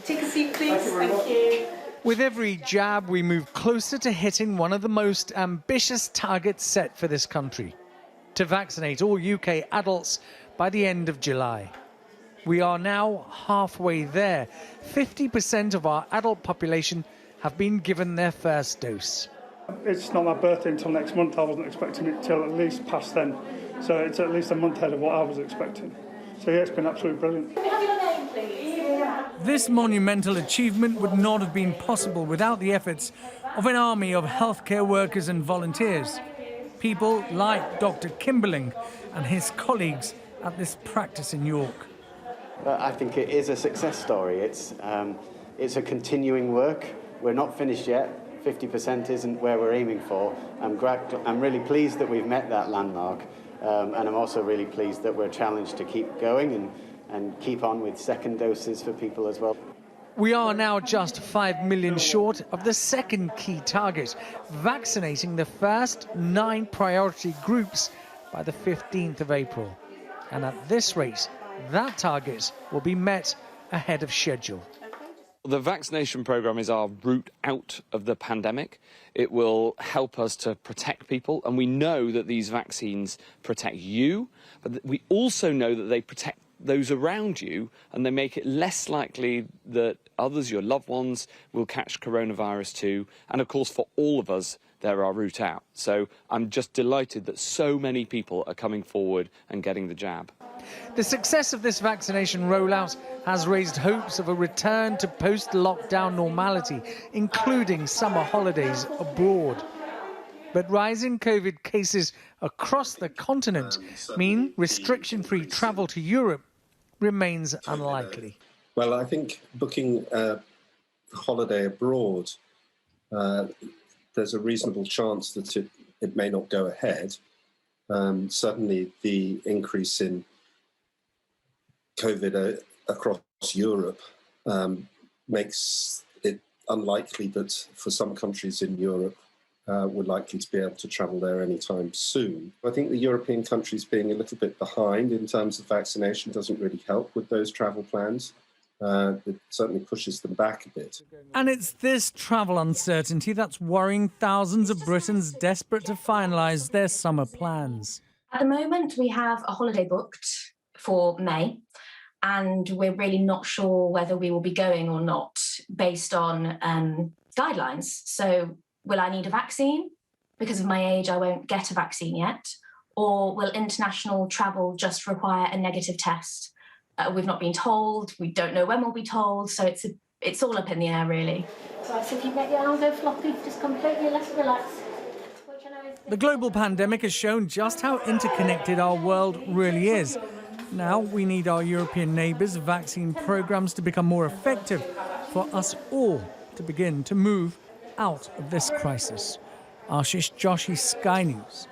Take a seat, please. Thank you. With every jab, we move closer to hitting one of the most ambitious targets set for this country: to vaccinate all UK adults by the end of July. We are now halfway there. 50% of our adult population have been given their first dose. It's not my birthday until next month. I wasn't expecting it till at least past then. So it's at least a month ahead of what I was expecting. So yeah, it's been absolutely brilliant. Can we have your name, please? This monumental achievement would not have been possible without the efforts of an army of healthcare workers and volunteers. People like Dr. Kimberling and his colleagues at this practice in York. I think it is a success story. It's a continuing work. We're not finished yet. 50% isn't where we're aiming for. I'm really pleased that we've met that landmark, and I'm also really pleased that we're challenged to keep going and keep on with second doses for people as well. We are now just 5 million short of the second key target, vaccinating the first 9 priority groups by the 15th of April. And at this rate, that target will be met ahead of schedule. The vaccination programme is our route out of the pandemic. It will help us to protect people, and we know that these vaccines protect you, but we also know that they protect those around you, and they make it less likely that others, your loved ones, will catch coronavirus too. And of course, for all of us, they're our route out. So I'm just delighted that so many people are coming forward and getting the jab. The success of this vaccination rollout has raised hopes of a return to post-lockdown normality, including summer holidays abroad. But rising COVID cases across the continent mean restriction-free travel to Europe remains unlikely. Well, I think booking a holiday abroad, there's a reasonable chance that it may not go ahead. Certainly the increase in COVID across Europe makes it unlikely that for some countries in Europe we're likely to be able to travel there anytime soon. I think the European countries being a little bit behind in terms of vaccination doesn't really help with those travel plans. It certainly pushes them back a bit. And it's this travel uncertainty that's worrying thousands of Britons desperate to finalise their summer plans. At the moment, we have a holiday booked for May, and we're really not sure whether we will be going or not based on guidelines. So will I need a vaccine? Because of my age, I won't get a vaccine yet. Or will international travel just require a negative test? We've not been told. We don't know when we'll be told. So it's all up in the air, really. Right, so if you get your arms go floppy, just completely relax. The global pandemic has shown just how interconnected our world really is. Now we need our European neighbours' vaccine programmes to become more effective for us all to begin to move out of this crisis. Ashish Joshi, Sky News.